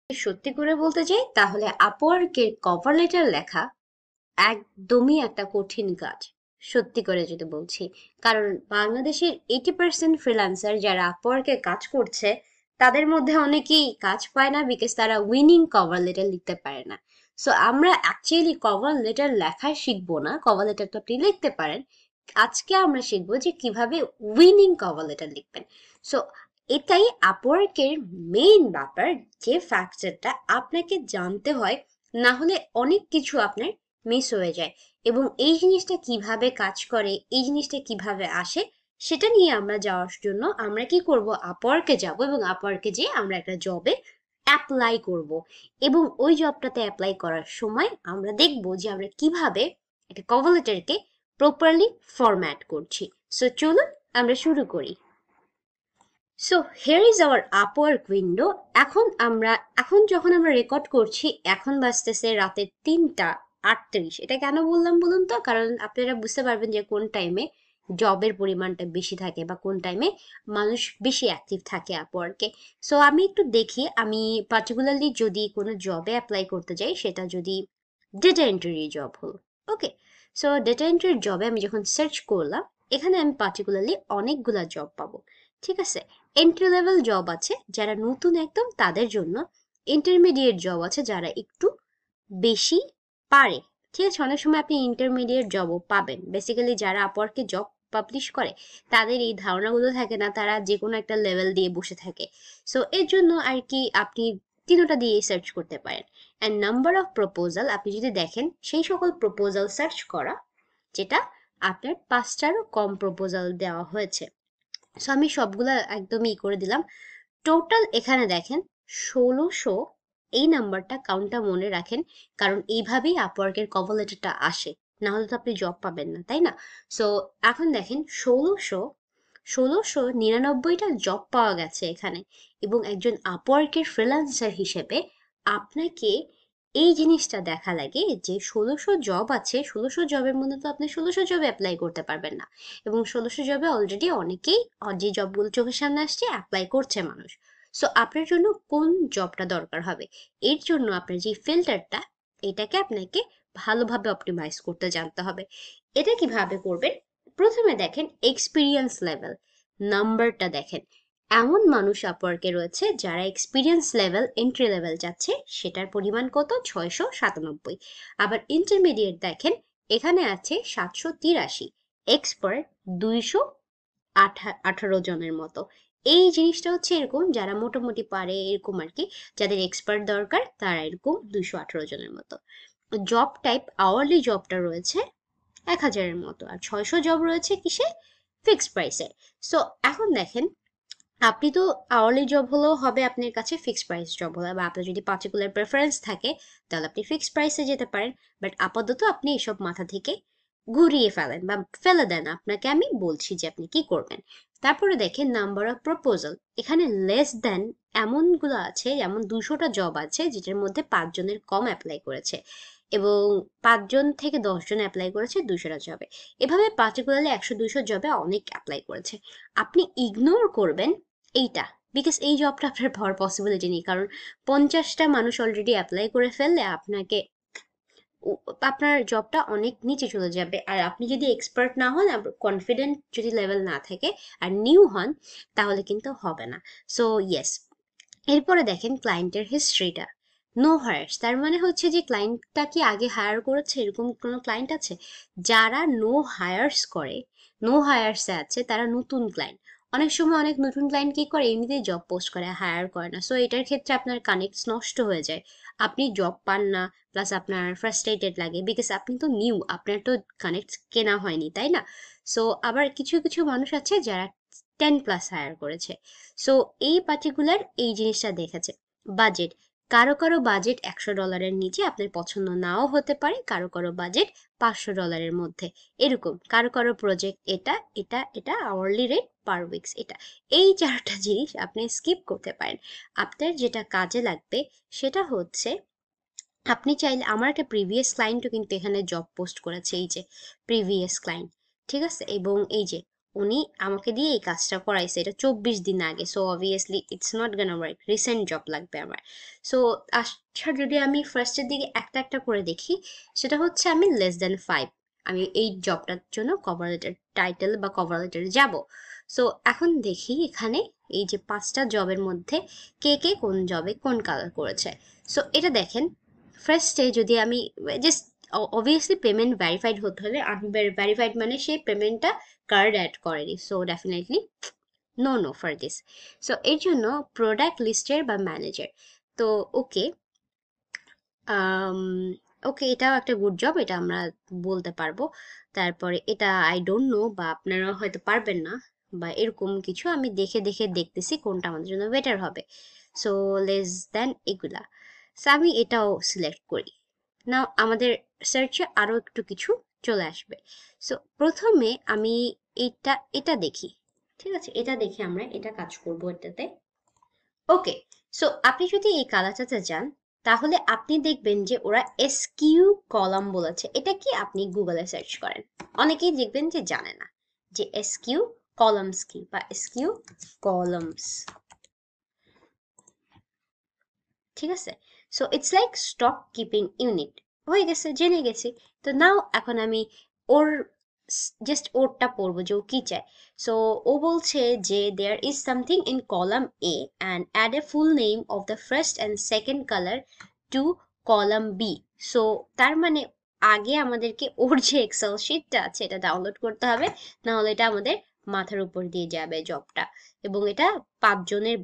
সত্যি করে বলতে চাই তাহলে আপওয়ার্কের কভার লেটার লেখা একদমই একটা কঠিন কাজ। সত্যি করে যদি বলছি, কারণ বাংলাদেশের 80% ফ্রিল্যান্সার যারা আপওয়ার্কে কাজ করছে তাদের মধ্যে অনেকেই কাজ পায় না, বিকজ তারা উইনিং কভার লেটার লিখতে পারে না। সো আমরা অ্যাকচুয়ালি কভার লেটার লেখা শিখবো না, কভার লেটার তো আপনি লিখতে পারেন। আজকে আমরা শিখবো যে কিভাবে উইনিং কভার লেটার লিখবেন। সো এটাই আপওয়ার্কের মেইন ব্যাপার, যে ফ্যাক্টরটা আপনাকে জানতে হয়, না হলে অনেক কিছু আপনার মিস হয়ে যায়। এবং এই জিনিসটা কিভাবে কাজ করে, এই জিনিসটা কিভাবে আসে, সেটা নিয়ে আমরা যাওয়ার জন্য আমরা কি করব, আপওয়ার্কে যাব এবং আপওয়ার্কে যেয়ে আমরা একটা জবে অ্যাপ্লাই করব। এবং ওই জবটাতে অ্যাপ্লাই করার সময় আমরা দেখব যে আমরা কিভাবে একটা কভার লেটারকে প্রপারলি ফরম্যাট করছি। সো চলুন আমরা শুরু করি। So here is our Upwork window. এখন যখন আমরা রেকর্ড করছি, এখন বাজতেছে রাতে 3টা 38। এটা কেন বললাম বলুন তো, কারণ আপনারা বুঝতে পারবেন যে কোন টাইমে জবের পরিমাণটা বেশি থাকে বা কোন টাইমে মানুষ বেশি অ্যাক্টিভ থাকে আপওয়ার্কে। সো আমি একটু দেখি, আমি পার্টিকুলারলি যদি কোনো জবে অ্যাপ্লাই করতে যাই, সেটা যদি ডেটা এন্ট্রি জব হলো, ওকে। সো ডেটা এন্ট্রির জবে আমি যখন সার্চ করলাম, এখানে আমি পার্টিকুলারলি অনেকগুলা জব পাবো। ঠিক আছে, এন্ট্রি লেভেল জব আছে যারা নতুন একদম তাদের জন্য, ইন্টারমিডিয়েট জব আছে যারা একটু বেশি পারে। ঠিক আছে, অনেক সময় আপনি ইন্টারমিডিয়েট জবও পাবেন। বেসিক্যালি যারা আপওয়ার্কে জব পাবলিশ করে তাদের এই ধারণাগুলো থাকে না, তারা যে কোনো একটা লেভেল দিয়ে বসে থাকে। সো এর জন্য আর কি আপনি তিনোটা দিয়ে সার্চ করতে পারেন। অ্যান্ড নাম্বার অফ প্রপোজাল আপনি যদি দেখেন, সেই সকল প্রপোজাল সার্চ করা যেটা আপনার 5টারও কম প্রপোজাল দেওয়া হয়েছে। সো আমি সবগুলা একদমই করে দিলাম। টোটাল এখানে দেখেন 1600। এই নাম্বারটা কাউন্টটা মনে রাখেন, কারণ এইভাবেই আপওয়ার্কের কভার লেটারটা আসে, না হলে তো আপনি জব পাবেন না, তাই না? সো এখন দেখেন 1699টা জব পাওয়া গেছে এখানে। এবং একজন আপওয়ার্কের ফ্রিল্যান্সার হিসেবে আপনাকে এই জিনিসটা দেখা লাগে যে 1600 জব আছে, 1600 জবের মধ্যে তো আপনি 1600 জবে অ্যাপ্লাই করতে পারবেন না। এবং 1600 জবে অলরেডি অনেকেই যে জবগুলো চোখের সামনে আসছে অ্যাপ্লাই করছে মানুষ। সো আপনার জন্য কোন জবটা দরকার হবে, এর জন্য আপনার যে ফিল্টারটা, এটাকে আপনাকে ভালোভাবে অপটিমাইজ করতে জানতে হবে। এটা কিভাবে করবেন? প্রথমে দেখেন এক্সপিরিয়েন্স লেভেল, নাম্বারটা দেখেন। এমন মানুষ আপওয়ার্কে রয়েছে যারা এক্সপিরিয়েন্স লেভেল এন্ট্রি লেভেল যাচ্ছে, সেটার পরিমাণ কত, 697। আবার ইন্টারমিডিয়েট দেখেন, এখানে আছে 783। এক্সপার্ট 218 জনের মতো। এই জিনিসটা হচ্ছে এরকম, যারা মোটামুটি পারে এরকম আর কি, যাদের এক্সপার্ট দরকার তারা এরকম 218 জনের মতো। জব টাইপ আওয়ারলি জবটা রয়েছে 1000-এর মতো, আর 600 জব রয়েছে কিসে, ফিক্সড প্রাইসে। সো এখন দেখেন, আপনি তো আওয়ারলি জব হলেও হবে আপনার কাছে, ফিক্সড প্রাইস জব হলে, বা আপনার যদি পার্টিকুলার প্রেফারেন্স থাকে তাহলে আপনি ফিক্সড প্রাইসে যেতে পারেন। বাট আপাতত আপনি এসব মাথা থেকে ঘুরিয়ে ফেলেন বা ফেলে দেন, আপনাকে আমি বলছি যে আপনি কি করবেন। তারপরে দেখেন নাম্বার অফ প্রপোজাল, এখানে লেস দেন এমনগুলো আছে, যেমন 200টা জব আছে যেটার মধ্যে 5জনের কম অ্যাপ্লাই করেছে, এবং 5জন থেকে 10জন অ্যাপ্লাই করেছে 200টা জবে। এভাবে পার্টিকুলারলি 100-200 জবে অনেক অ্যাপ্লাই করেছে। আপনি ইগনোর করবেন এইটা, বিকজ এই জবটা আপনার পাওয়ার পসিবিলিটি নেই, কারণ 50টা মানুষ অলরেডি অ্যাপ্লাই করে ফেললে আপনাকে আপনার জবটা অনেক নিচে চলে যাবে। আর আপনি যদি এক্সপার্ট না হন, কনফিডেন্ট যদি লেভেল না থাকে, আর নিউ হন, তাহলে কিন্তু হবে না। So yes. এরপরে দেখেন ক্লায়েন্টের হিস্ট্রিটা, নো হায়ার্স, তার মানে হচ্ছে যে ক্লায়েন্টটা কি আগে হায়ার করেছে, এরকম কোনো ক্লায়েন্ট আছে? যারা নো হায়ার্স করে, নো হায়ার্সে আছে, তারা নতুন ক্লায়েন্ট। অনেক সময় অনেক নতুন ক্লায়েন্ট কি করে, এমনিতেই জব পোস্ট করে, হায়ার করে না। সো এটার ক্ষেত্রে আপনার কানেক্ট নষ্ট হয়ে যায়, আপনি জব পান না, প্লাস আপনার ফ্রাস্ট্রেটেড লাগে, বিকজ আপনি তো নিউ, আপনার তো কানেক্ট কেনা হয়নি, তাই না? সো আবার কিছু কিছু মানুষ আছে যারা 10+ হায়ার করেছে। সো এই পার্টিকুলার এই জিনিসটা দেখেছে। বাজেট, কারো কারো বাজেট $100-এর নিচে, আপনার পছন্দ নাও হতে পারে, কারো কারো বাজেট $500-এর মধ্যে, এরকম। কারো কারো প্রজেক্ট এটা এটা এটা আওয়ারলি রেট পার উইকস এটা। এই 4টা জিনিস আপনি স্কিপ করতে পারেন। আপনার যেটা কাজে লাগবে সেটা হচ্ছে, আপনি চাইলে, আমার একটা প্রিভিয়াস ক্লায়েন্টও কিন্তু এখানে জব পোস্ট করেছে, এই যে প্রিভিয়াস ক্লায়েন্ট, ঠিক আছে? এবং এই যে উনি আমাকে দিয়ে এই কাজটা করাইছে, এটা 24 দিন আগে, so obviously it's not gonna work, recent job লাগবে আমার। সো আচ্ছা, যদি আমি ফার্স্টের দিকে একটা একটা করে দেখি, সেটা হচ্ছে আমি less than 5, আমি এই জবটার জন্য কভার লেটার টাইটেল বা কভার লেটারে যাব। সো এখন দেখি এখানে এই যে 5টা জবের মধ্যে কে কে কোন জবে কোন কালার করেছে। সো এটা দেখেন, ফার্স্টে যদি আমি জাস্ট, অবভিয়াসলি পেমেন্ট ভেরিফাইড হতে হলে, আনভেরিফাইড মানে সে পেমেন্টটা কার্ড অ্যাড করেনি, so definitely no no for this. So এর জন্য প্রোডাক্ট লিস্টের বা ম্যানেজার, তো ওকে, ওকে এটাও একটা গুড জব, এটা আমরা বলতে পারবো। তারপরে এটা আই ডোন্ট নো, বা আপনারা হয়তো পারবেন না, বা এরকম কিছু আমি দেখে দেখে দেখতেছি কোনটা আমাদের জন্য বেটার হবে। সো লেস দেন এগুলা, সো আমি এটাও সিলেক্ট করি। নাও আমাদের সার্চে আরো একটু কিছু চলে আসবে। সো প্রথমে আমি এটা এটা দেখি, ঠিক আছে, এটা দেখে আমরা এটা কাজ করব এটাতে। ওকে, সো আপনি যদি এই কালারটাতে যান, তাহলে আপনি দেখবেন যে ওরা এসকিউ কলাম বলেছে। এটা কি, আপনি গুগলে সার্চ করেন, অনেকেই দেখবেন যে জানে না যে এসকিউ কলামস কি, বা এসকিউ কলামস, ঠিক আছে। So it's like stock keeping unit, হয়ে গেছে, জেনে গেছি। তো নাও এখন আমি ওর জাস্ট ওরটা পড়বো যে ও কি চায়। সো ও বলছে যে there is something in column A and add a full name of the first and second colour to column B. So তার মানে আগে আমাদেরকে ওর যে এক্সেল শিটটা আছে এটা ডাউনলোড করতে হবে, না হলে এটা আমাদের মাথার উপর দিয়ে যাবে জবটা। এবং এটা 5 জনের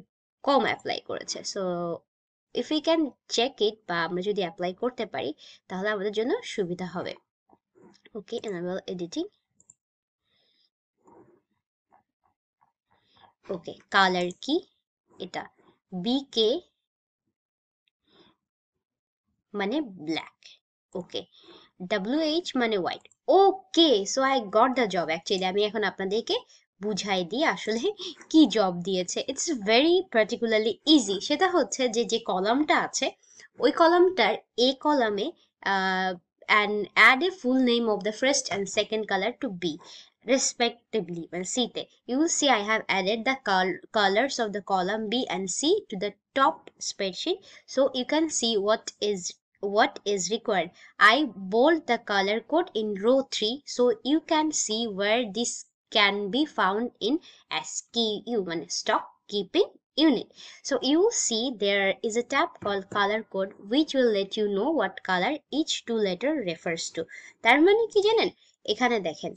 কম অ্যাপ্লাই করেছে। So if you can check it, বা আমরা যদি অ্যাপ্লাই করতে পারি, তাহলে আমাদের জন্য সুবিধা হবে। ওকে, এনেবল এডিটিং। ওকে, কালার কি, এটা বিকে মানে ব্ল্যাক, ওকে, WH মানে white. Okay, so I got the job. Actually আমি এখন আপনাদেরকে বুঝাই দিই আসলে কি জব দিয়েছে। It's very particularly easy. সেটা হচ্ছে যে যে কলামটা আছে, ওই কলামটার এ কলামে and add a full name of the first and second color to B respectively. Well, C te you will see I have added the colors of the column B and C to the top spreadsheet, so you can see what is required. I bold the color code in row 3, so you can see where this can be found in SKU, stock keeping unit. So you will see there is a tab called color code which will let you know what color each two letter refers to. তার মানে কি জানেন, এখানে দেখেন,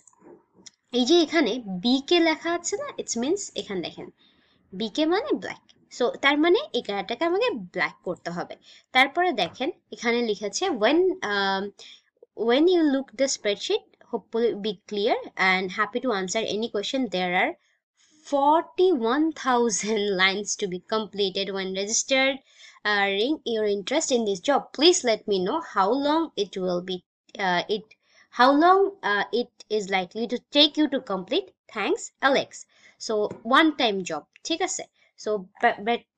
এই যে এখানে B কে লেখা আছে না, ইটস মিন্স এখানে দেখেন বিকে মানে ব্ল্যাক। সো তার মানে এই কালারটাকে আমাকে ব্ল্যাক করতে হবে। তারপরে দেখেন এখানে লিখেছে when you look the spreadsheet, hopefully be clear and happy to answer any question. There are 41,000 lines to be completed when registered. Your interest in this job, please let me know how long it will be, it how long it is likely to take you to complete. Thanks, Alex. So one time job, ঠিক আছে। So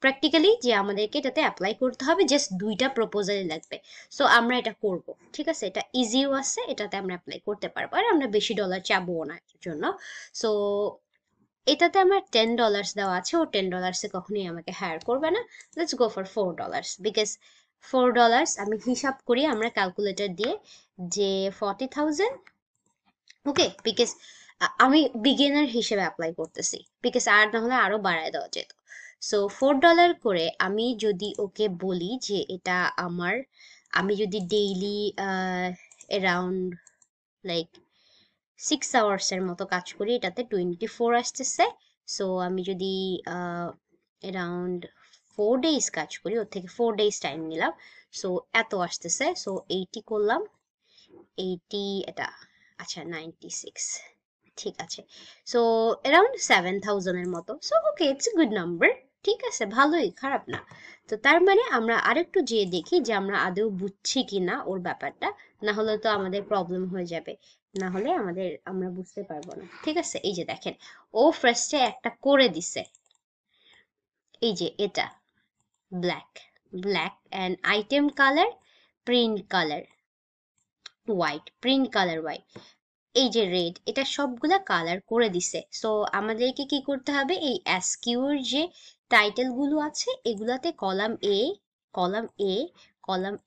practically যে আমাদেরকে এটাতে apply করতে হবে, just 2টা প্রপোজালই লাগবে। So আমরা এটা করব, ঠিক আছে, এটা ইজিও আছে, এটাতে আমরা অ্যাপ্লাই করতে পারবো, আর আমরা বেশি ডলার চাবো না এর জন্য। সো এটাতে আমার $10 দেওয়া আছে, ও $10 কখনোই আমাকে হায়ার করবে না। লেটস গো ফর $4, বিকজ $4 আমি হিসাব করি আমরা ক্যালকুলেটর দিয়ে যে 40,000। ওকে, বিকজ আমি বিগিনার হিসেবে অ্যাপ্লাই করতেছি, বিকজ আর না হলে আরো বাড়ায় দেওয়া যেত। সো $4 করে আমি যদি ওকে বলি যে এটা আমার, আমি যদি ডেইলি অ্যারাউন্ড লাইক 6 hours এর মতো কাজ করি, এটাতে 24 আসতেছে। সো আমি যদি অ্যারাউন্ড 4 days কাজ করি, ওর থেকে 4 days টাইম নিলাম, সো এত আসতেছে। সো 80 করলাম, 80 এটা, আচ্ছা 96, ঠিক আছে। সো অ্যারাউন্ড 7,000 এর মতো। So okay, it's a good number, ঠিক আছে, ভালোই, খারাপ না। তো তার মানে আমরা আরেকটু যেয়ে দেখি যে আমরা আদৌ বুঝছি কি না ওর ব্যাপারটা, না হলে তো আমাদের প্রবলেম হয়ে যাবে, না হলে আমরা বুঝতে পারবো না, ঠিক আছে। এই যে দেখেন, ও ফার্স্টে একটা করে দিছে, এই যে এটা black, black and item colour print colour white, print colour white. এই যে রেড, এটা সবগুলা কালার করে দিছে। সো আমাদেরকে কি করতে হবে, এই এসকিউর যে টাইটেল গুলো আছে এগুলাতে column A column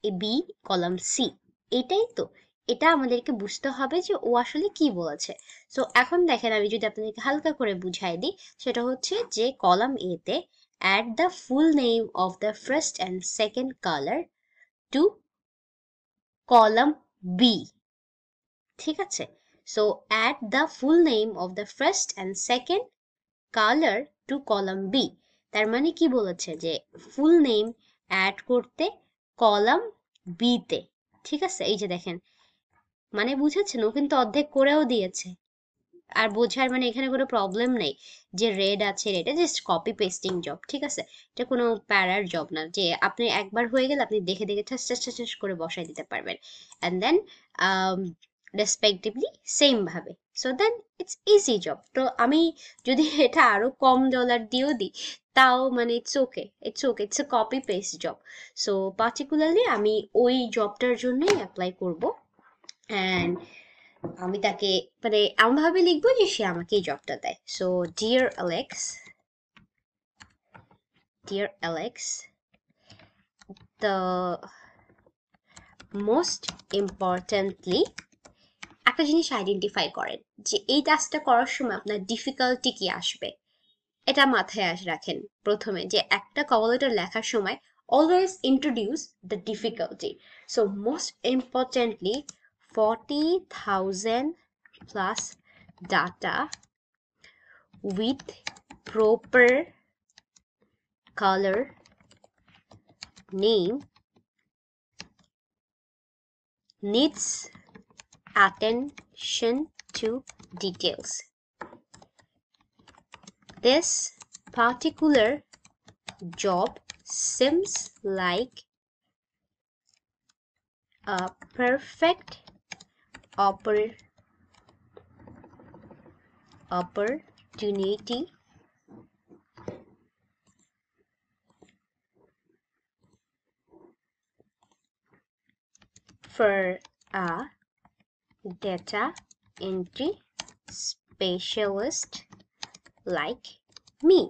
A B, column C, এটাই তো। এটা আমাদেরকে বুঝতে হবে যে ও আসলে কি বলেছে। সো এখন দেখেন আমি যদি আপনাদেরকে হালকা করে বুঝাই দিই, সেটা হচ্ছে যে কলাম এ তে add the full name of the first and second color to column B, ঠিক আছে? So add the full name of the first and second color to column B। তার মানে কি বলেছে যে ফুল নেম অ্যাড করতে column B তে, ঠিক আছে? এই যে দেখেন, মানে বুঝেছেন, ও কিন্তু অর্ধেক করেও দিয়েছে। আর বোঝার মানে এখানে কোনো প্রবলেম নেই যে রেড আছে, এটা জাস্ট কপি পেস্টিং জব, ঠিক আছে? এটা কোনো প্যারার জব না যে আপনি একবার হয়ে গেলে আপনি দেখে দেখে ঠাস ঠাস ঠাস ঠাস করে বসাই দিতে পারবেন, অ্যান্ড দেন রেসপেক্টিভলি সেম ভাবে। So then it's easy job. তো আমি যদি এটা আরো কম ডলার দিয়েও দিই তাও মানে it's okay, it's a copy paste job. So particularly আমি ওই জবটার জন্যই অ্যাপ্লাই করব, অ্যান্ড আমি তাকে মানে এমনভাবে লিখবো যে সে আমাকে এই জবটা দেয়। So dear Alex, the most importantly একটা জিনিস আইডেন্টিফাই করেন যে এই টাস্কটা করার সময় আপনার ডিফিকাল্টি কি আসবে। এটা মাথায় রাখেন প্রথমে, যে একটা কভার লেটার লেখার সময় always introduce the difficulty. So most importantly 40,000 plus data with proper color name needs attention to details. This particular job seems like a perfect opportunity for a data entry specialist like me.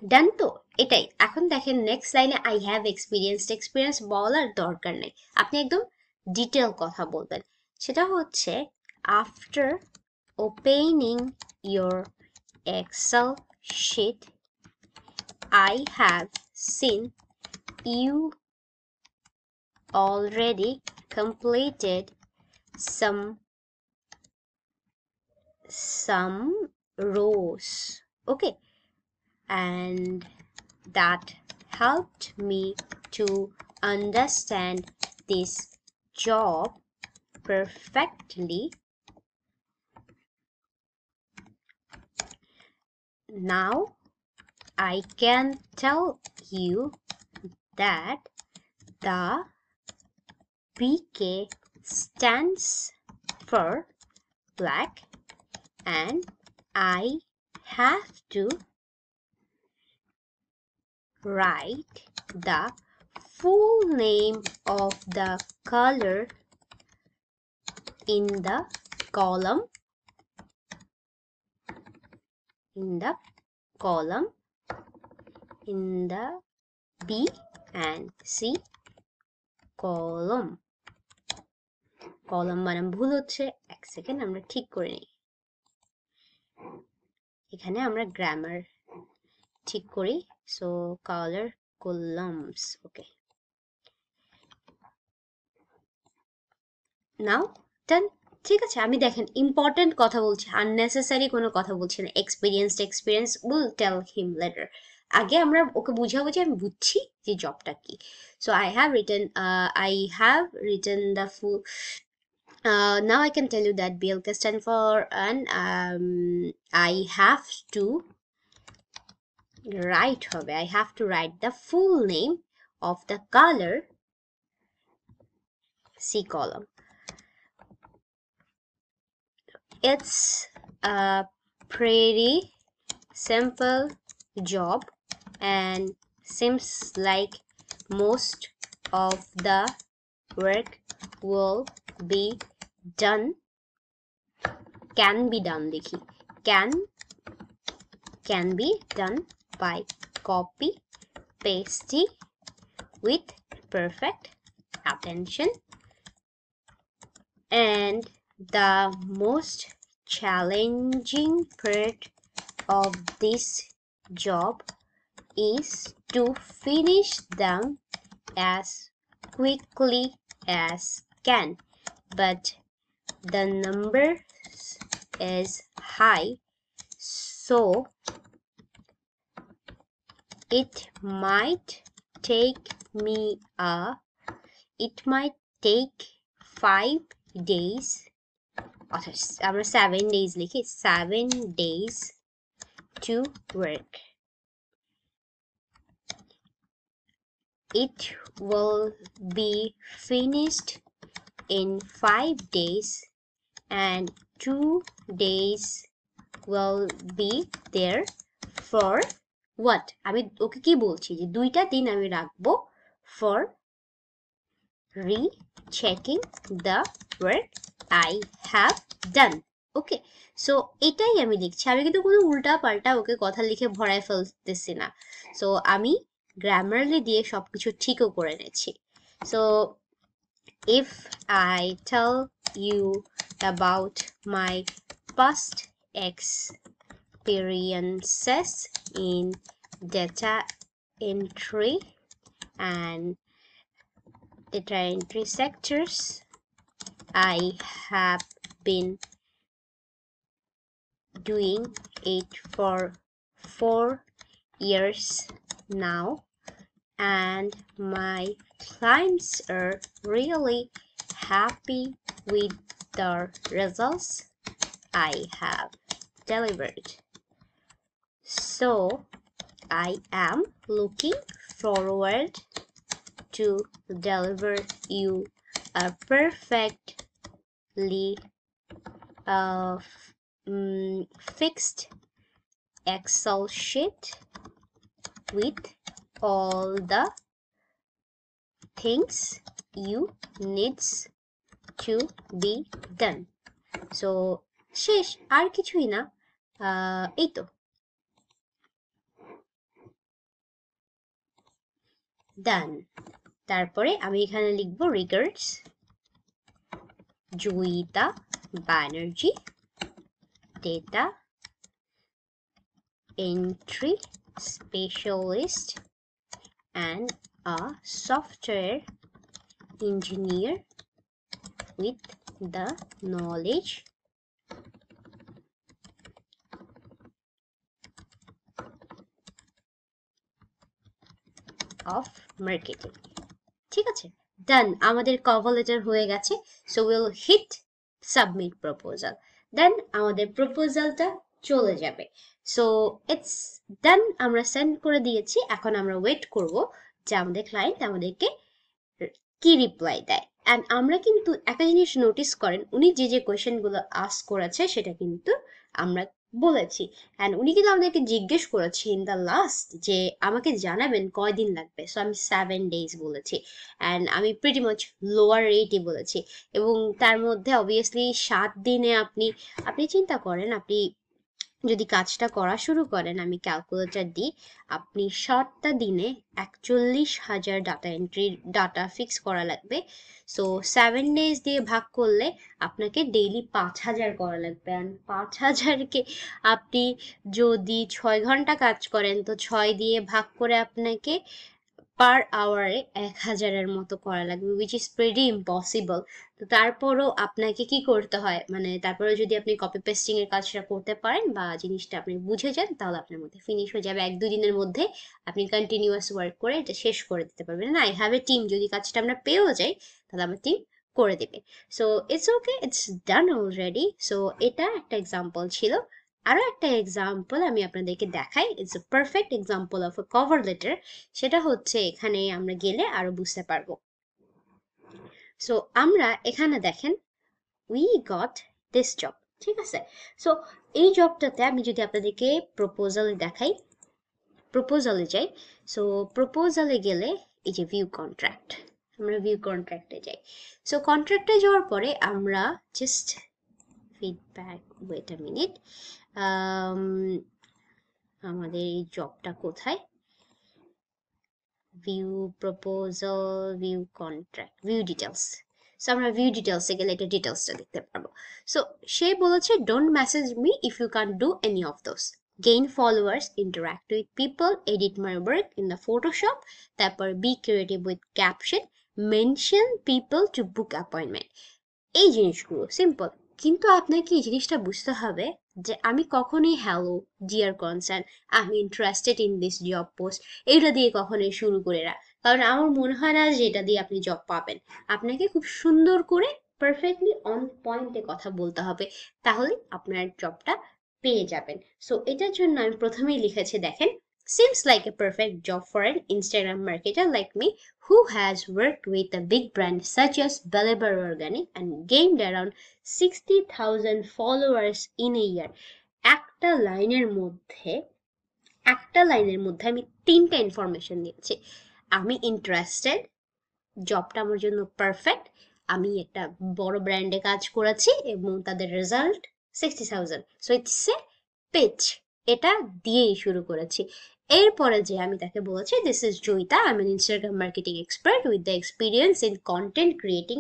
ডান তো? এটাই। এখন দেখেন next লাইনে I have experience বলার দরকার নেই, আপনি একদম ডিটেল কথা বলবেন। সেটা হচ্ছে after opening your Excel sheet I have seen you already completed some rows. Okay, and that helped me to understand this job perfectly. Now I can tell you that the BK stands for black, and I have to write the full name of the color in the column in the B and C column বানান ভুল হচ্ছে, এক second আমরা ঠিক করে নিই। এখানে আমরা গ্রামার ঠিক করি। সো কালার কলামস, ওকে, নাও ডান। ঠিক আছে, আমি দেখেন ইম্পর্টেন্ট কথা বলছি, আননেসেসারি কোনো কথা বলছি না। Experience will tell him later. আগে আমরা ওকে বুঝাবো যে আমি বুঝছি যে জবটা কি। So I have written the full. Now I can tell you that BLK stand for, and I have to write the full name of the color C column. It's a pretty simple job and seems like most of the work will be done, can be done লিখি, can be done by copy pasting with perfect attention. And the most challenging part of this job is to finish them as quickly as can, but the number is high, so it might take 5 days, অর্থাৎ আমরা 7 days লিখি, 7 days to work. It will be finished in 5 days and 2 days will be there for what? আমি ওকে কি বলছি যে 2টা দিন আমি রাখবো for rechecking the work I have done. Okay, so এটাই আমি লিখছি, আমি কিন্তু কোনো উল্টা পাল্টা ওকে কথা লিখে ভরায় ফেলতেছি না। সো আমি গ্রামারলি দিয়ে সবকিছু ঠিকও করে নিয়েছি। So if I tell you about my past experiences in data entry and data entry sectors, I have been doing it for 4 years now, and my clients are really happy with the results I have delivered. So I am looking forward to deliver you a perfectly fixed Excel sheet with all the things you needs to be done. So শেষ, আর কিছুই না, এই তো ডান। তারপরে আমি এখানে লিখবো regards Joyita Banerjee, data entry specialist and a software engineer with the knowledge of marketing. ঠিক আছে, ডান, আমাদের কভার লেটার হয়ে গেছে। So will hit submit proposal, then আমাদের প্রপোজালটা চলে যাবে। সো ইটস ডান, আমরা সেন্ড করে দিয়েছি। এখন আমরা ওয়েট করব যে আমাদের ক্লায়েন্ট আমাদেরকে কি রিপ্লাই দেয়। অ্যান্ড আমরা কিন্তু একটা জিনিস নোটিস করেন, উনি যে যে কোয়েশ্চেনগুলো আস্ক করেছে সেটা কিন্তু আমরা বলেছি। অ্যান্ড উনি কিন্তু আমাদেরকে জিজ্ঞেস করেছে ইন দ্য লাস্ট যে আমাকে জানাবেন কয়দিন লাগবে। সো আমি 7 days বলেছি, অ্যান্ড আমি প্রিটি মাচ লোয়ার রেটই বলেছি। এবং তার মধ্যে অবভিয়াসলি 7 দিনে আপনি চিন্তা করেন, আপনি যদি কাজটা করা শুরু করেন, আমি ক্যালকুলেটর দিই, আপনি 7টা দিনে 41,000 ডাটা ফিক্স করা লাগবে। সো 7 days দিয়ে ভাগ করলে আপনাকে ডেইলি 5,000 করা লাগবে। অ্যান্ড 5,000কে আপনি যদি 6 ঘন্টা কাজ করেন, তো 6 দিয়ে ভাগ করে আপনাকে পার আওয়ারে 1,000-এর মতো করা লাগবে, উইচ ইজ প্রিটি ইম্পসিবল। তো তারপরও আপনাকে কি করতে হয়, মানে তারপরে যদি আপনি কপি পেস্টিং এর কাজটা করতে পারেন বা জিনিসটা আপনি বুঝে যান, তাহলে আপনার মধ্যে ফিনিশ হয়ে যাবে। 1-2 দিনের মধ্যে আপনি কন্টিনিউয়াস ওয়ার্ক করে এটা শেষ করে দিতে পারবেন। না, আই হ্যাভ এ টিম, যদি কাজটা আমরা পেয়েও যাই তাহলে আমার টিম করে দেবে। So it's okay, it's done already. So এটা একটা এক্সাম্পল ছিল। আরো একটা এক্সাম্পল আমি আপনাদেরকে দেখাই, it's a perfect example of A cover letter. সেটা হচ্ছে এখানে আমরা গেলে আরো বুঝতে পারবো। সো আমরা এখানে দেখেন উই গট দিস জব, ঠিক আছে। সো এই জবটাতে আমি যদি আপনাদেরকে প্রপোজালে দেখাই, প্রপোজালে যাই। সো প্রপোজালে গেলে এই যে ভিউ কন্ট্রাক্ট, আমরা ভিউ কন্ট্রাক্টে যাই। সো কন্ট্রাক্টে যাওয়ার পরে আমরা just feedback, wait a minute, আমাদের এই জবটা কোথায়, view proposal, view contract, view details. So আমরা ভিউ ডিটেলসে গেলে এটা ডিটেলসটা দেখতে পারবো। সো সে বলেছে don't message me if you can do any of those, gain followers, interact with people, edit my work in the Photoshop, তারপর be creative with caption, mention people to book appointment। এই জিনিসগুলো simple, কিন্তু আপনাকে এই জিনিসটা বুঝতে হবে যে আমি কখনোই হ্যালো ডিয়ার কনসার্ন, আমি interested in this job post এইটা দিয়ে কখনোই শুরু করে না, কারণ আমার মনে হয় না যে এটা দিয়ে আপনি জব পাবেন। আপনাকে খুব সুন্দর করে পারফেক্টলি অন পয়েন্টে কথা বলতে হবে, তাহলে আপনার জবটা পেয়ে যাবেন। সো এটার জন্য আমি প্রথমেই লিখেছি, দেখেন, seems like a perfect job for an Instagram marketer like me who has worked with a big brand such as Belieber Organic and gained around 60,000 followers in a year। একটা লাইনের মধ্যে আমি তিনটা ইনফরমেশন দিয়েছি। আমি ইন্টারেস্টেড, জবটা আমার জন্য পারফেক্ট, আমি একটা বড় ব্র্যান্ডে কাজ করেছি এবং তাদের result 60,000। So it's a pitch, এটা দিয়েই শুরু করেছি। এরপরে যে আমি তাকে বলেছি this is Joyita, I am Instagram marketing expert with the experience in content creating.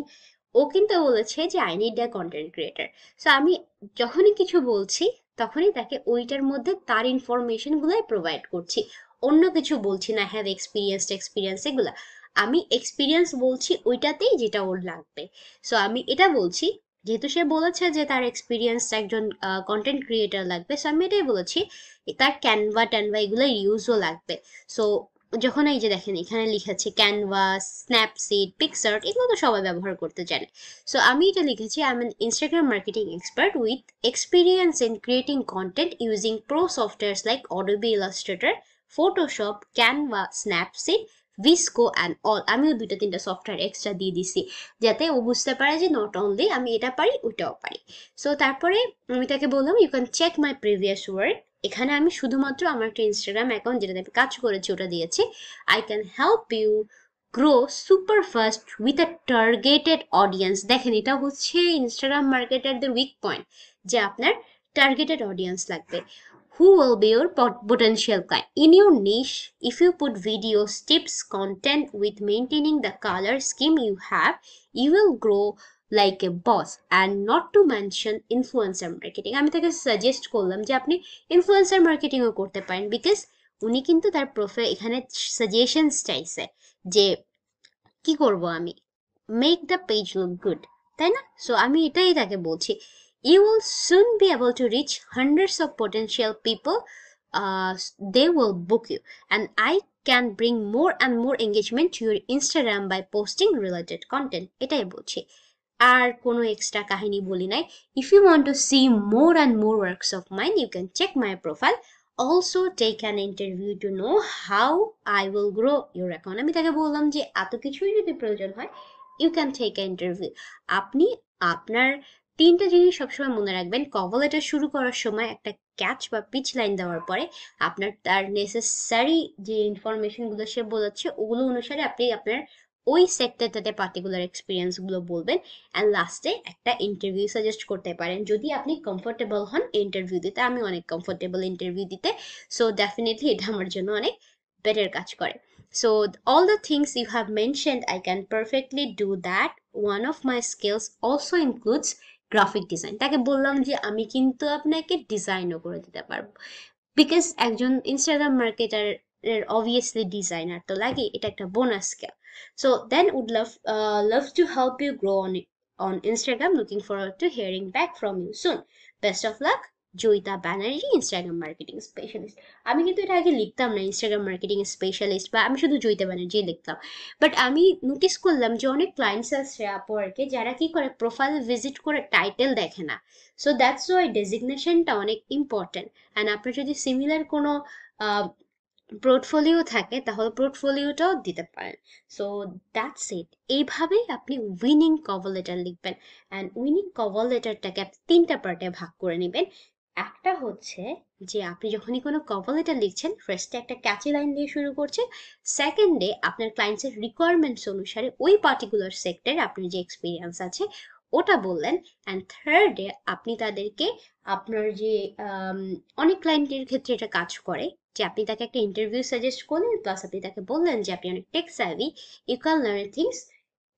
ও কিন্তু বলেছে যে I need the content creator. So আমি যখনই কিছু বলছি তখনই তাকে ওইটার মধ্যে তার ইনফরমেশন গুলাই প্রোভাইড করছি, অন্য কিছু বলছি না হ্যাভ এক্সপিরিয়েন্স এগুলা। আমি এক্সপিরিয়েন্স বলছি ওইটাতেই যেটা ওর লাগবে। সো আমি এটা বলছি, যেহেতু সে বলেছে যে তার এক্সপিরিয়েন্স একজন কন্টেন্ট ক্রিয়েটার লাগবে, সো আমি এটাই বলেছি তার ক্যানভা ট্যানভা এগুলো ইউজও লাগবে। সো যখন এই যে দেখেন এখানে লিখেছে ক্যানভা, স্ন্যাপসিড, পিক্সার্ট, এগুলো তো সবাই ব্যবহার করতে জানে। সো আমি এটা লিখেছি I am an Instagram marketing expert with experience in creating content using pro softwares like Adobe Illustrator, Photoshop, Canva, Snapseed, VSCO and all. আমিও দুইটা তিনটা সফটওয়্যার এক্সট্রা দিয়ে দিছি যাতে ও বুঝতে পারে যে নট অনলি আমি এটা পারি ওইটাও পারি। সো তারপরে আমি তাকে বললাম you can check my previous work. এখানে আমি শুধুমাত্র আমার একটা ইনস্টাগ্রাম অ্যাকাউন্ট যেটাতে আমি কাজ করেছি ওটা দিয়েছি। I can help you grow super fast with a targeted audience. দেখেন এটা হচ্ছে ইনস্টাগ্রাম মার্কেটারদের উইক পয়েন্ট, যে আপনার টার্গেটেড অডিয়েন্স লাগবে। Who will be your potential client in your niche? If you put videos, tips, content with maintaining the color scheme you have, you will grow like a boss। and not to mention influencer marketing। আমি তাকে suggest করলাম যে আপনি influencer মার্কেটিংও করতে পারেন, because উনি কিন্তু তার প্রোফাইল এখানে সাজেশনস চাইছে যে কি করব আমি, make the page look good, তাই না? সো আমি এটাই তাকে বলছি, you will soon be able to reach hundreds of potential people, they will book you, and I can bring more and more engagement to your Instagram by posting related content। এটাই বলছি, আর কোনো extra কাহিনী বলি নাই। if you want to see more and more works of mine you can check my profile, also take an interview to know how I will grow your account। আমি তাকে বললাম যে এত কিছুই যদি প্রয়োজন হয় you can take a interview. আপনি আপনার তিনটা জিনিস সবসময় মনে রাখবেন, কভার লেটার শুরু করার সময় একটা ক্যাচ বা পিচ লাইন দেওয়ার পরে আপনার তার নেসেসারি যে ইনফরমেশনগুলো সে বলেছে ওগুলো অনুসারে আপনি আপনার ওই সেক্টরটাতে পার্টিকুলার এক্সপিরিয়েন্সগুলো বলবেন, অ্যান্ড লাস্টে একটা ইন্টারভিউ সাজেস্ট করতে পারেন যদি আপনি কমফোর্টেবল হন ইন্টারভিউ দিতে। আমি অনেক কমফোর্টেবল ইন্টারভিউ দিতে, সো ডেফিনেটলি এটা আমার জন্য অনেক বেটার কাজ করে। So all the things you have mentioned, I can perfectly do that. One of my skills also includes graphic design. তাকে বললাম যে আমি কিন্তু আপনাকে ডিজাইনও করে দিতে পারবো, বিকজ একজন ইনস্টাগ্রাম মার্কেটার এর অবভিয়াসলি ডিজাইনার তো লাগে, এটা একটা bonus skill. So then would love to help you grow on Instagram, looking forward to hearing back from you soon, best of luck, Joyita Banerjee, Instagram marketing specialist. আমি কিন্তু এটা আগে লিখতাম না ইনস্টাগ্রাম মার্কেটিং স্পেশালিস্ট, বা আমি শুধু জয়িতা ব্যানার্জি লিখতাম। বাট আমি নোটিস করলাম যে অনেক ক্লায়েন্টস আছে আপওয়ার্কে যারা কি করে প্রোফাইল ভিজিট করে টাইটেল দেখে না। সো দ্যাটস ওয়াই ডেজিগনেশনটা অনেক ইম্পর্টেন্ট। অ্যান্ড আপনার যদি সিমিলার কোনো পোর্টফোলিও থাকে তাহলে পোর্টফোলিওটাও দিতে পারেন। So that's it. এইভাবেই আপনি উইনিং কভার লেটার লিখবেন, অ্যান্ড উইনিং কভার লেটারটাকে আপনি তিনটা পার্টে ভাগ করে নেবেন। একটা হচ্ছে যে আপনি যখনই কোনো কভার লেটার লিখছেন, ফার্স্টে একটা ক্যাচি লাইন দিয়ে শুরু করছেন, সেকেন্ডে আপনার ক্লায়েন্টসের রিকোয়ারমেন্টস অনুসারে ওই পার্টিকুলার সেক্টরে আপনার যে এক্সপিরিয়েন্স আছে ওটা বললেন, অ্যান্ড থার্ডে আপনি তাদেরকে আপনার যে অনেক ক্লায়েন্টের ক্ষেত্রে এটা কাজ করে যে আপনি তাকে একটা ইন্টারভিউ সাজেস্ট করলেন, প্লাস আপনি তাকে বললেন যে আপনি অনেক tech savvy, you can learn things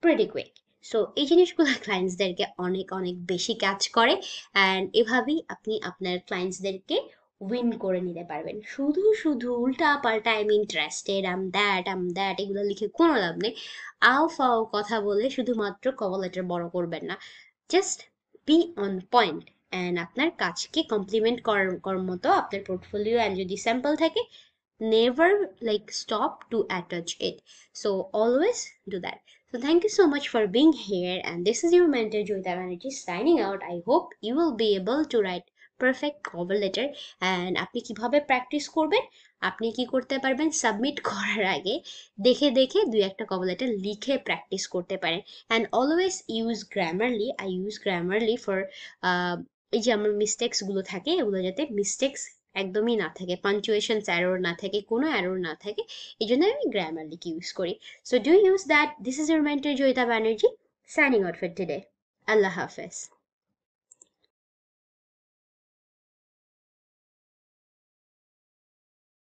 pretty quick. So এই জিনিসগুলো ক্লায়েন্টসদেরকে অনেক অনেক বেশি কাজ করে, অ্যান্ড এভাবেই আপনি আপনার ক্লায়েন্টসদেরকে উইন করে নিতে পারবেন। শুধু শুধু উল্টা পাল্টা I am interested, um that এগুলো লিখে কোনো লাভ নেই। আও ফাও কথা বলে শুধুমাত্র কভার লেটার বড় করবেন না। Just be on point, and আপনার কাজকে কমপ্লিমেন্ট করার মতো আপনার পোর্টফোলিও অ্যান্ড যদি স্যাম্পল থাকে, never like stop to attach it. So always do that. So thank you so much for being here, and this is your mentor Joyita Banerjee signing out. I hope you will be able to write perfect cover letter. And আপনি কিভাবে practice করবেন, আপনি কি করতে পারবেন, submit করার আগে দেখে দেখে দুই একটা কভার লেটার লিখে প্র্যাকটিস করতে পারেন। And always use Grammarly, I use Grammarly for এই যে আমার মিস্টেক্স গুলো থাকে এগুলো যাতে মিস্টেক্স একদমই না থাকে, পাঞ্চুয়েশনস এরর না থাকে, কোনো এরর না থাকে, এই জন্য আমি গ্রামারলিকে ইউজ করি। So do use that. This is your mentor Joyita Banerjee signing out for today. আল্লাহ হাফেজ।